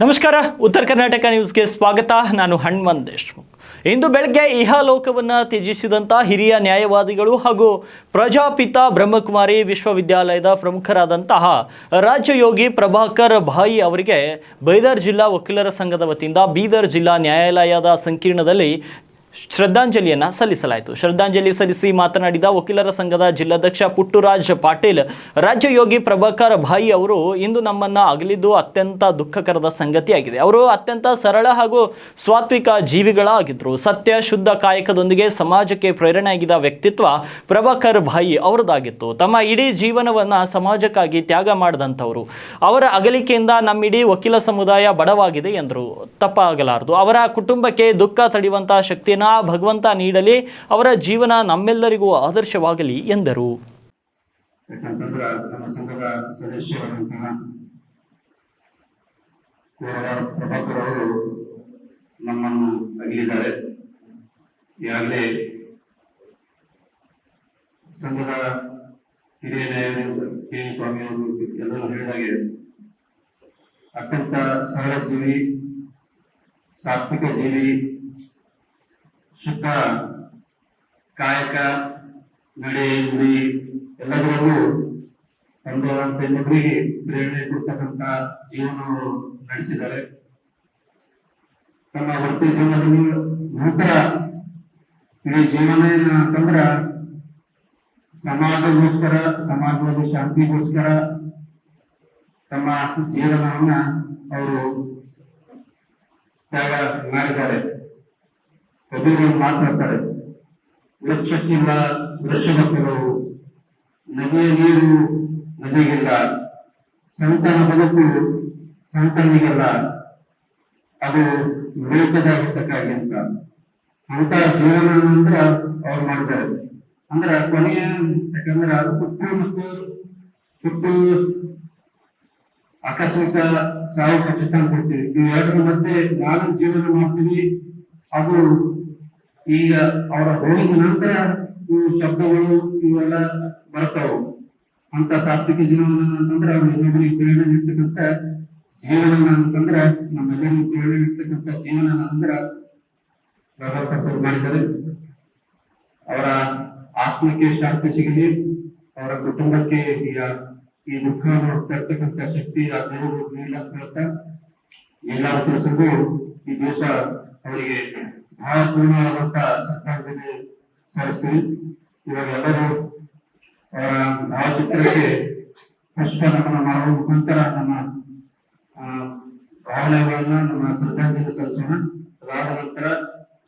ನಮಸ್ಕಾರ. ಉತ್ತರ ಕರ್ನಾಟಕ ನ್ಯೂಸ್ಗೆ ಸ್ವಾಗತ. ನಾನು ಹನುಮಂತ್ ದೇಶ್ಮುಖ್. ಇಂದು ಬೆಳಗ್ಗೆ ಇಹಲೋಕವನ್ನು ತ್ಯಜಿಸಿದಂಥ ಹಿರಿಯ ನ್ಯಾಯವಾದಿಗಳು ಹಾಗೂ ಪ್ರಜಾಪಿತ ಬ್ರಹ್ಮಕುಮಾರಿ ವಿಶ್ವವಿದ್ಯಾಲಯದ ಪ್ರಮುಖರಾದಂತಹ ರಾಜ್ಯಯೋಗಿ ಪ್ರಭಾಕರ್ ಭಾಯಿ ಅವರಿಗೆ ಬೀದರ್ ಜಿಲ್ಲಾ ವಕೀಲರ ಸಂಘದ ವತಿಯಿಂದ ಬೀದರ್ ಜಿಲ್ಲಾ ನ್ಯಾಯಾಲಯದ ಸಂಕೀರ್ಣದಲ್ಲಿ ಶ್ರದ್ಧಾಂಜಲಿಯನ್ನು ಸಲ್ಲಿಸಲಾಯಿತು. ಶ್ರದ್ಧಾಂಜಲಿ ಸಲ್ಲಿಸಿ ಮಾತನಾಡಿದ ವಕೀಲರ ಸಂಘದ ಜಿಲ್ಲಾಧ್ಯಕ್ಷ ಪುಟ್ಟುರಾಜ್ ಪಾಟೀಲ್, ರಾಜ್ಯಯೋಗಿ ಪ್ರಭಾಕರ್ ಭಾಯಿ ಅವರು ಇಂದು ನಮ್ಮನ್ನು ಅಗಲಿದ್ದು ಅತ್ಯಂತ ದುಃಖಕರದ ಸಂಗತಿಯಾಗಿದೆ. ಅವರು ಅತ್ಯಂತ ಸರಳ ಹಾಗೂ ಸಾತ್ವಿಕ ಜೀವಿಗಳಾಗಿದ್ದರು. ಸತ್ಯ ಶುದ್ಧ ಕಾಯಕದೊಂದಿಗೆ ಸಮಾಜಕ್ಕೆ ಪ್ರೇರಣೆಯಾಗಿದ್ದ ವ್ಯಕ್ತಿತ್ವ ಪ್ರಭಾಕರ್ ಭಾಯಿ ಅವರದಾಗಿತ್ತು. ತಮ್ಮ ಇಡೀ ಜೀವನವನ್ನು ಸಮಾಜಕ್ಕಾಗಿ ತ್ಯಾಗ ಮಾಡಿದಂಥವರು. ಅವರ ಅಗಲಿಕೆಯಿಂದ ನಮ್ಮಿಡೀ ವಕೀಲ ಸಮುದಾಯ ಬಡವಾಗಿದೆ ಎಂದರು. ತಪ್ಪಾಗಲಾರದು. ಅವರ ಕುಟುಂಬಕ್ಕೆ ದುಃಖ ತಡೆಯುವಂಥ ಶಕ್ತಿಯನ್ನು ಭಗವಂತ ನೀಡಲಿ. ಅವರ ಜೀವನ ನಮ್ಮೆಲ್ಲರಿಗೂ ಆದರ್ಶವಾಗಲಿ ಎಂದರು. ನಮ್ಮ ಸಂಘದ ಸದಸ್ಯರಾದಂತಹ ಪ್ರಭಾಕರ್ ಅವರು ನಮ್ಮನ್ನು ಅಗಲಿದ್ದಾರೆ. ಈಗಾಗಲೇ ಸಂಘದ ಹಿರಿಯ ನ್ಯಾಯಾಧೀಶರು ಕೆ ಸ್ವಾಮಿ ಅವರು ಎಲ್ಲರೂ ಹೇಳಿದಾಗೆ ಅತ್ಯಂತ ಸರಳ ಜೀವಿ, ಸಾತ್ವಿಕ ಜೀವಿ, ಶುದ್ಧ ಕಾಯಕ, ನಡೆ ನುಡಿ ಎಲ್ಲದರಲ್ಲೂ ಇನ್ನೊಬ್ಬರಿಗೆ ಪ್ರೇರಣೆ ಕೊಡ್ತಕ್ಕಂಥ ಜೀವನವನ್ನು ನಡೆಸಿದ್ದಾರೆ. ತಮ್ಮ ವೃತ್ತಿ ಜೀವನದಲ್ಲಿ ನಂತರ ಇಡೀ ಜೀವನ ಅಂತಂದ್ರ ಸಮಾಜಗೋಸ್ಕರ, ಸಮಾಜದಲ್ಲಿ ಶಾಂತಿಗೋಸ್ಕರ ತಮ್ಮ ಜೀವನವನ್ನ ಅವರು ತ್ಯಾಗ ಮಾಡಿದ್ದಾರೆ. ಕಬೀರರು ಮಾತಾಡ್ತಾರೆ, ವೃಕ್ಷಕ್ಕಿಲ್ಲ ವೃಕ್ಷದ ಫಲವು, ನದಿಯ ನೀರು ನದಿಗಿಲ್ಲ, ಸಂತನ ಬದುಕು ಸಂತನಿಗೆಲ್ಲ, ಅದು ವಿವೇಕದ ಹಿತಕ್ಕಾಗಿ ಅಂತ ಜೀವನ ನಂತರ ಅವ್ರು ಮಾಡಿದ್ದಾರೆ. ಅಂದ್ರ ಕೊನೆಯ ಯಾಕಂದ್ರೆ ಅದು ಹುಟ್ಟು ಆಕಸ್ಮಿಕ ಸಾವು ಖಚಿತ ಅಂತ ಕೊಡ್ತೀವಿ. ಇವು ಎರಡರ ಮಧ್ಯೆ ನಾನು ಜೀವನ ಮಾಡ್ತೀವಿ. ಅದು ಈಗ ಅವರ ಹೋಗಿದ ನಂತರ ಇವು ಶಬ್ದಗಳು ಇವೆಲ್ಲ ಬರ್ತಾವು. ಅಂತ ಸಾತ್ವಿಕ ಜೀವನ ಅಂತಂದ್ರೆ ಅವ್ರ ಇನ್ನೊಬ್ಬರಿಗೆ ಪ್ರೇರಣೆ ನೀಡ್ತಕ್ಕಂಥ ಜೀವನ ಅಂತಂದ್ರೆ ನಮ್ಮೆಲ್ಲರಿಗೂ ಪ್ರೇರಣೆ ನೀಡ್ತಕ್ಕಂಥ ಜೀವನ ಅಂದ್ರ ಪ್ರಭಾಕರ್ ಮಾಡಿದ್ದಾರೆ. ಅವರ ಆತ್ಮಕ್ಕೆ ಶಾಂತಿ ಸಿಗಲಿ, ಅವರ ಕುಟುಂಬಕ್ಕೆ ಈ ದುಃಖವನ್ನು ತರ್ತಕ್ಕಂಥ ಶಕ್ತಿ ಆ ದೇವರು ನೀಡಲ್ಲ ಅಂತ ಹೇಳ್ತಾ ಎಲ್ಲರೂ ತಿಳಿಸಿದ್ರು. ಈ ದಿವಸ ಅವರಿಗೆ ಬಹಳ ಪೂರ್ಣವಾದಂತ ಶ್ರದ್ಧಾಂಜಲಿ ಸಲ್ಲಿಸ್ತೀವಿ. ಇವಾಗ ಎಲ್ಲರೂ ಅವರ ಭಾವಚಿತ್ರಕ್ಕೆ ಪುಷ್ಪ ನಮನ ಮಾಡುವ ಮುಖಾಂತರ ನಮ್ಮ ಭಾವನೆಗಳನ್ನ, ನಮ್ಮ ಶ್ರದ್ಧಾಂಜಲಿ ಸಲ್ಲಿಸೋಣ. ಅದಾದ ನಂತರ